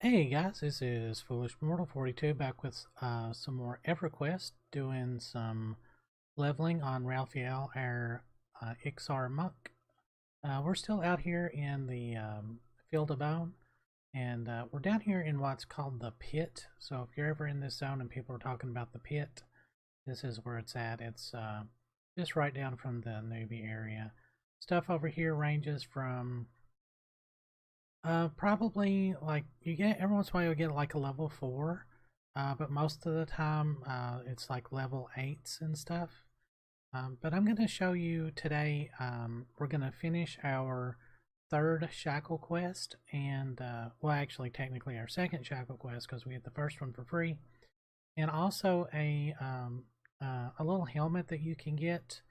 Hey guys, this is Foolish Mortal 42 back with some more Everquest, doing some leveling on Raphael, our Iksar monk. We're still out here in the Field of Bone, and we're down here in what's called the Pit. So if you're ever in this zone and people are talking about the Pit, this is where it's at. It's just right down from the newbie area. Stuff over here ranges from probably like you get every once in a while you'll get like a level 4, but most of the time it's like level 8s and stuff. But I'm going to show you today. We're going to finish our third Shackle quest, and well, actually, technically our second Shackle quest because we had the first one for free, and also a little helmet that you can get.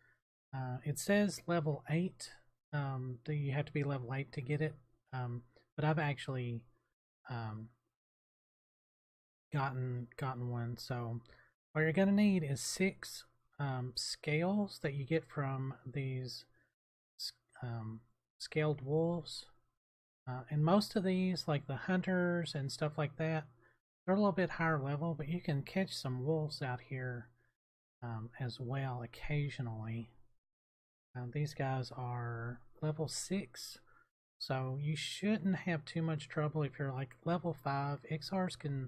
It says level 8. Do you have to be level 8 to get it? But I've actually um, gotten one. So what you're gonna need is 6 scales that you get from these scaled wolves. And most of these, like the hunters and stuff like that, they're a little bit higher level, but you can catch some wolves out here as well occasionally. These guys are level 6. So you shouldn't have too much trouble if you're like level 5. Iksars can,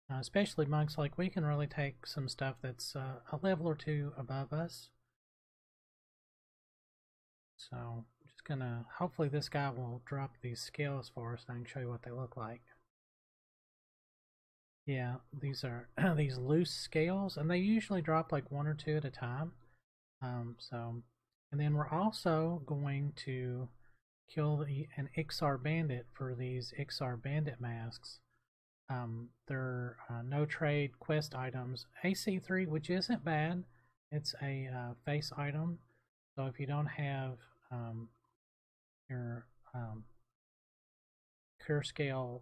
especially monks like we, can really take some stuff that's a level or 2 above us. So I'm just gonna, hopefully this guy will drop these scales for us and I can show you what they look like. Yeah, these are these loose scales, and they usually drop like 1 or 2 at a time. And then we're also going to kill an Iksar bandit for these Iksar bandit masks. They're no trade quest items. AC3, which isn't bad. It's a face item. So if you don't have your cure scale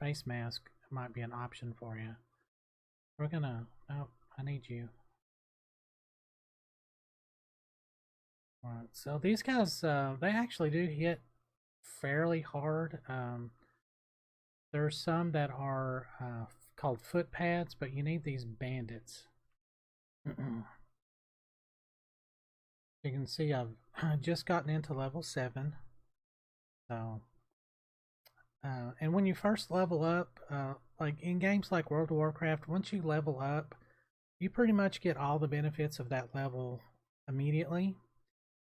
face mask, it might be an option for you. We're gonna. Oh, I need you. Alright, so these guys, they actually do hit fairly hard. There's some that are called foot pads, but you need these bandits. You can see I've just gotten into level 7. So, and when you first level up, like in games like World of Warcraft, once you level up, you pretty much get all the benefits of that level immediately.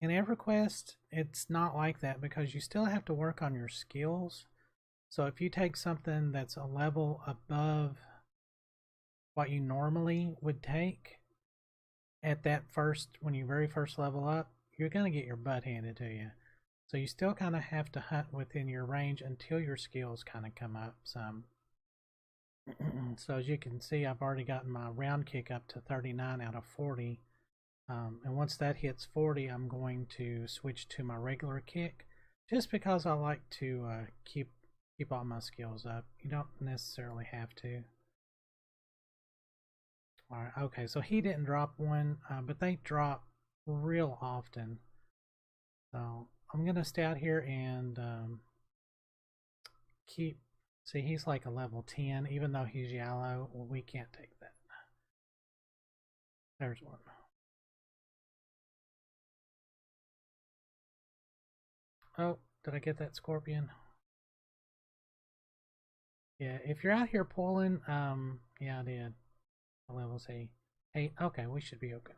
In EverQuest, it's not like that because you still have to work on your skills. So if you take something that's a level above what you normally would take at that first, when you very first level up, you're going to get your butt handed to you. So you still kind of have to hunt within your range until your skills kind of come up some. So as you can see, I've already gotten my round kick up to 39 out of 40. And once that hits 40, I'm going to switch to my regular kick, just because I like to keep all my skills up. You don't necessarily have to. Alright, okay, so he didn't drop one, but they drop real often. So I'm going to stay out here and keep. See, he's like a level 10, even though he's yellow. Well, we can't take that. There's one. Oh, did I get that scorpion? Yeah, if you're out here pulling, yeah, I did. The level's 8. 8, okay, we should be okay.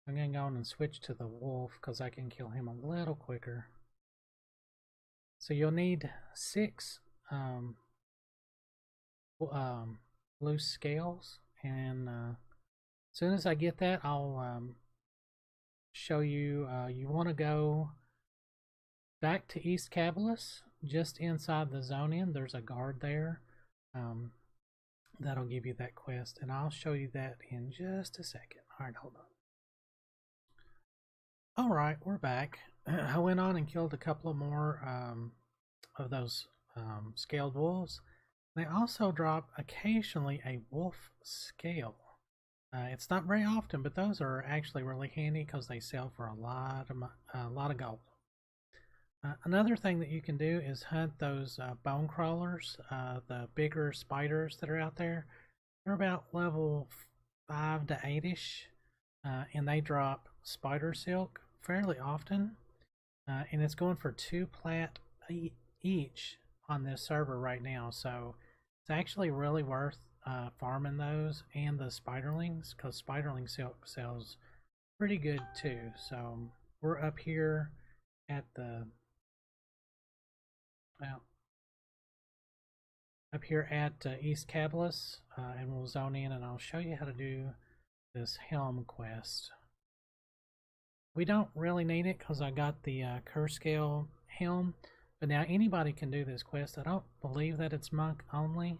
I'm gonna go on and switch to the wolf because I can kill him a little quicker. So you'll need 6 loose scales, and as soon as I get that, I'll show you. You want to go back to East Cabilis, just inside the zone in. There's a guard there. That'll give you that quest, and I'll show you that in just a second. All right, hold on. All right, we're back. I went on and killed a couple of more of those scaled wolves. They also drop occasionally a wolf scale. It's not very often, but those are actually really handy because they sell for a lot of gold. Another thing that you can do is hunt those bone crawlers, the bigger spiders that are out there. They're about level 5 to 8ish, and they drop spider silk fairly often. And it's going for 2 plat each on this server right now. So it's actually really worth farming those and the spiderlings, because spiderling silk sells pretty good too. So we're up here at the well, up here at East Cablis, and we'll zone in, and I'll show you how to do this helm quest. We don't really need it because I got the curse scale helm, but now anybody can do this quest. I don't believe that it's monk only.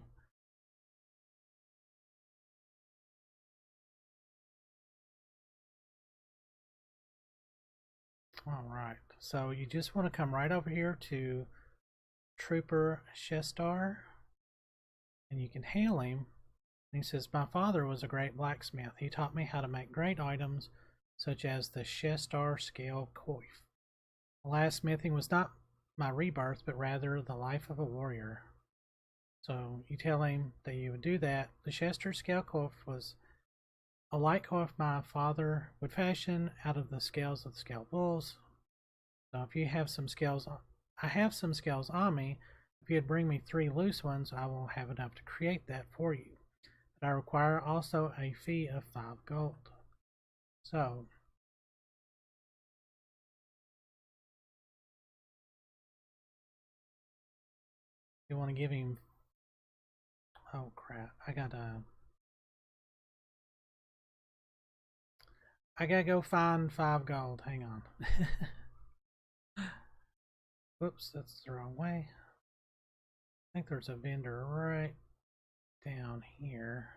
Alright, so you just want to come right over here to Trooper Shestar, and you can hail him. And he says, "My father was a great blacksmith. He taught me how to make great items, such as the Shestar scale coif. Alas, smithing was not my rebirth, but rather the life of a warrior." So you tell him that you would do that. The Shestar scale coif was a light coif my father would fashion out of the scales of the scaled bulls. So if you have some scales, I have some scales on me. If you'd bring me 3 loose ones, I will have enough to create that for you. But I require also a fee of 5 gold. So you want to give him, oh crap, I gotta go find 5 gold. Hang on. Whoops, that's the wrong way. I think there's a vendor right down here.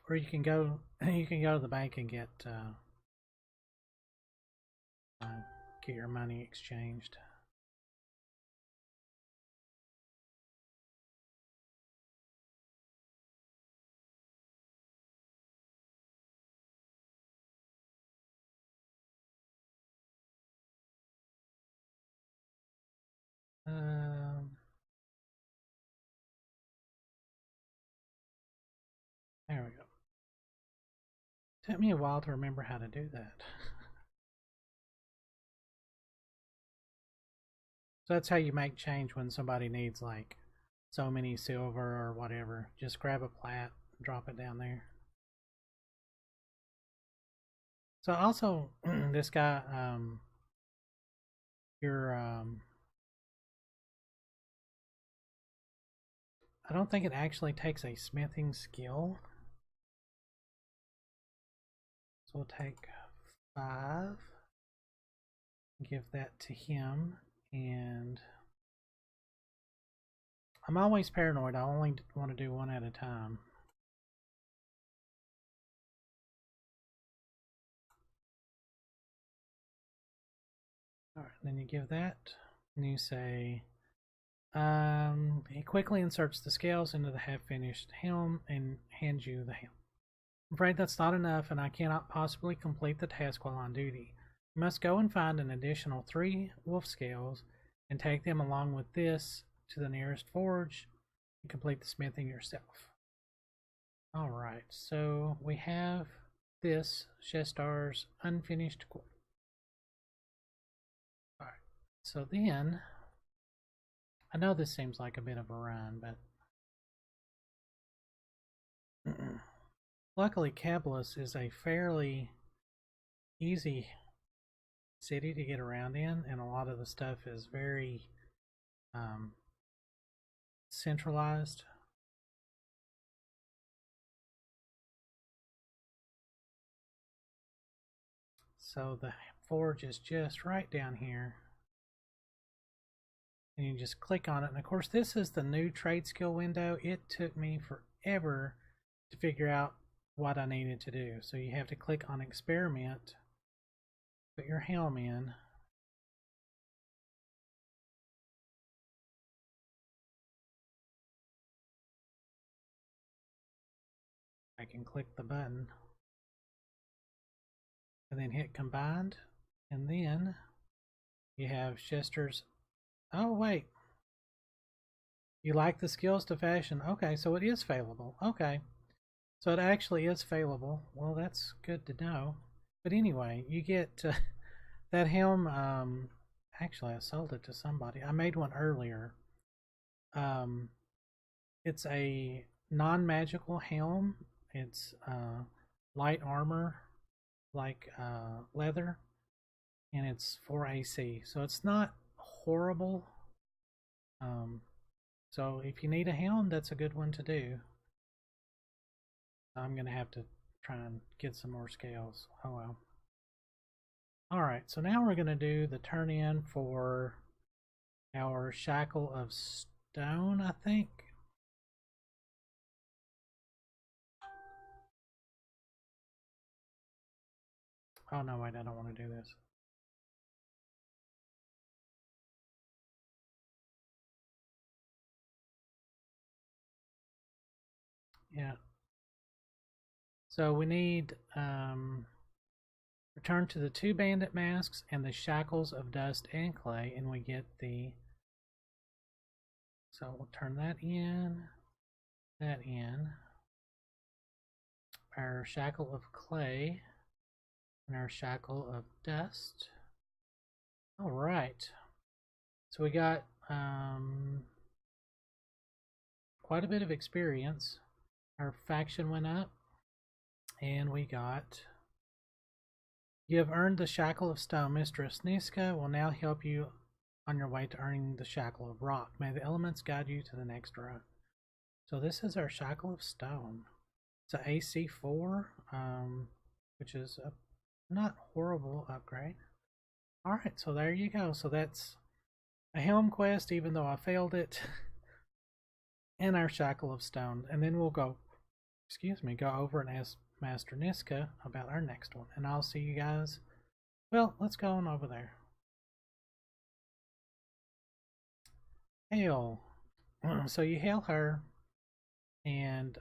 Or you can go to the bank and get your money exchanged. Um, there we go. Took me a while to remember how to do that. So that's how you make change when somebody needs like so many silver or whatever. Just grab a plat, drop it down there. So also, this guy, your I don't think it actually takes a smithing skill. So we'll take 5, give that to him, and I'm always paranoid. I only want to do one at a time. Alright, then you give that, and you say, he quickly inserts the scales into the half-finished helm and hands you the helm. "I'm afraid that's not enough, and I cannot possibly complete the task while on duty. You must go and find an additional 3 wolf scales and take them along with this to the nearest forge and complete the smithing yourself." Alright, so we have this Shestar's unfinished core. Alright, so then, I know this seems like a bit of a run, but luckily Cablis is a fairly easy city to get around in, and a lot of the stuff is very centralized. So the forge is just right down here, and you just click on it. And of course, this is the new trade skill window. It took me forever to figure out what I needed to do. So you have to click on experiment, put your helm in, I can click the button and then hit combined, and then you have Shestar's. Oh wait, you like the skills to fashion? Okay, so it is failable. Okay, so it actually is failable. Well, that's good to know. But anyway, you get that helm. Actually, I sold it to somebody. I made one earlier. Um, it's a non-magical helm. It's light armor, like leather, and it's 4 AC, so it's not horrible. Um, so if you need a helm, that's a good one to do. I'm gonna have to try and get some more scales. Oh well. Alright, so now we're gonna do the turn in for our Shackle of Stone, I think. Oh no, wait, I don't want to do this. Yeah. So we need return to the 2 bandit masks and the shackles of dust and clay, and we get the. So we'll turn that in, our shackle of clay, and our shackle of dust. All right. So we got quite a bit of experience. Our faction went up, and we got. You have earned the Shackle of Stone. Mistress Niska will now help you on your way to earning the Shackle of Rock. May the elements guide you to the next run. So this is our Shackle of Stone. It's an AC 4, which is a not horrible upgrade. Alright, so there you go. So that's a helm quest, even though I failed it, and our Shackle of Stone. And then we'll go over and ask Master Niska about our next one. And I'll see you guys. Well, let's go on over there. Hail. So you hail her, and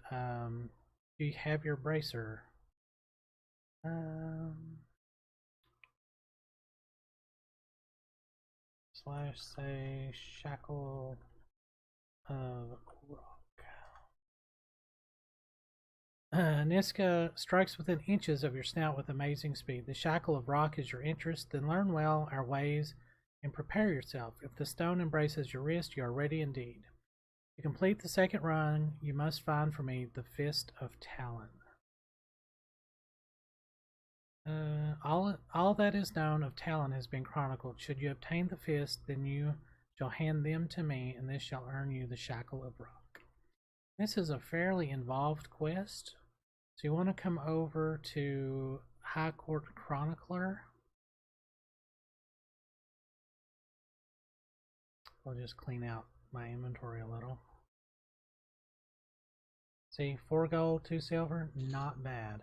you have your bracer. Slash say Shackle of Rock. Niska strikes within inches of your snout with amazing speed. The Shackle of Rock is your interest, then learn well our ways and prepare yourself. If the stone embraces your wrist, you are ready indeed. To complete the second run, you must find for me the Fist of Talon. All that is known of Talon has been chronicled. Should you obtain the fist, then you shall hand them to me, and this shall earn you the Shackle of Rock. This is a fairly involved quest. So you want to come over to High Court Chronicler. I'll just clean out my inventory a little. See, 4 gold, 2 silver, not bad.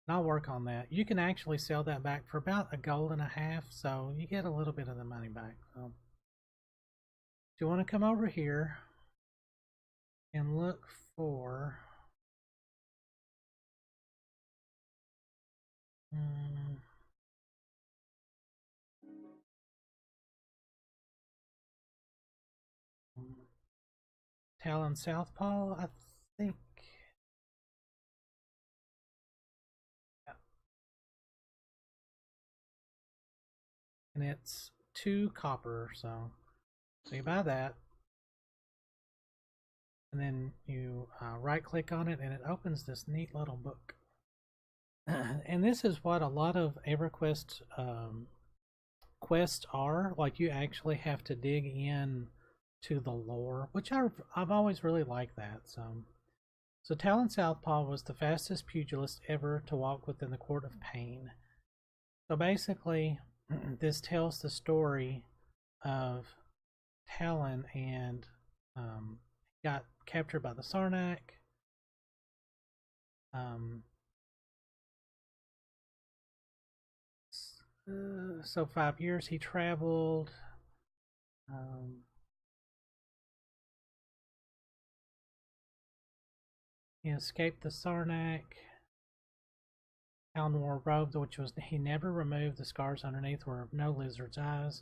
And I'll work on that. You can actually sell that back for about a gold and a half, so you get a little bit of the money back. So you want to come over here and look for Talon Southpaw, I think. Yeah. And it's 2 copper, so you buy that, and then you right click on it, and it opens this neat little book. And this is what a lot of Everquest quests are. Like, you actually have to dig in to the lore, which I've always really liked that. So Talon Southpaw was the fastest pugilist ever to walk within the Court of Pain. So basically, this tells the story of Talon, and got captured by the Sarnak. So 5 years he traveled. He escaped the Sarnak. Alan wore a robe which was he never removed. The scars underneath were no lizard's eyes.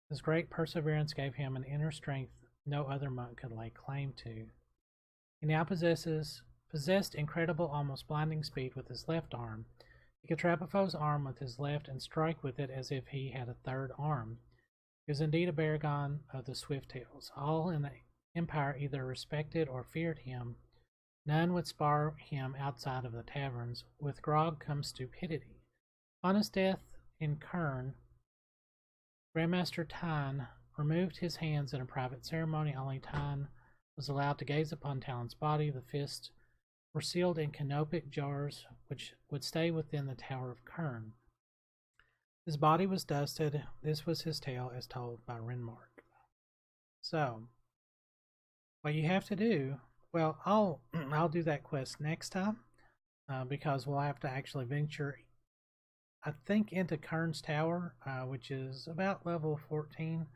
His great perseverance gave him an inner strength no other monk could lay claim to. He now possessed incredible, almost blinding speed with his left arm. He could trap a foe's arm with his left and strike with it as if he had a third arm. He was indeed a Baragon of the Swift-tails. All in the Empire either respected or feared him. None would spar him outside of the taverns. With grog comes stupidity. On his death in Kern, Grandmaster Tyne removed his hands in a private ceremony. Only Tyne was allowed to gaze upon Talon's body. The fists were sealed in canopic jars which would stay within the Tower of Kern. His body was dusted. This was his tale as told by Renmark. So, what you have to do, well, I'll do that quest next time because we'll have to actually venture, I think, into Kern's Tower, which is about level 14.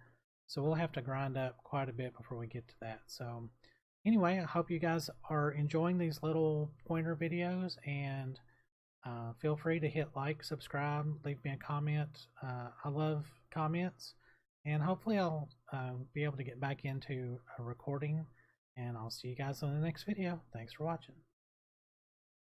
So we'll have to grind up quite a bit before we get to that. So anyway, I hope you guys are enjoying these little pointer videos, and feel free to hit like, subscribe, leave me a comment. I love comments, and hopefully I'll be able to get back into recording, and I'll see you guys in the next video. Thanks for watching.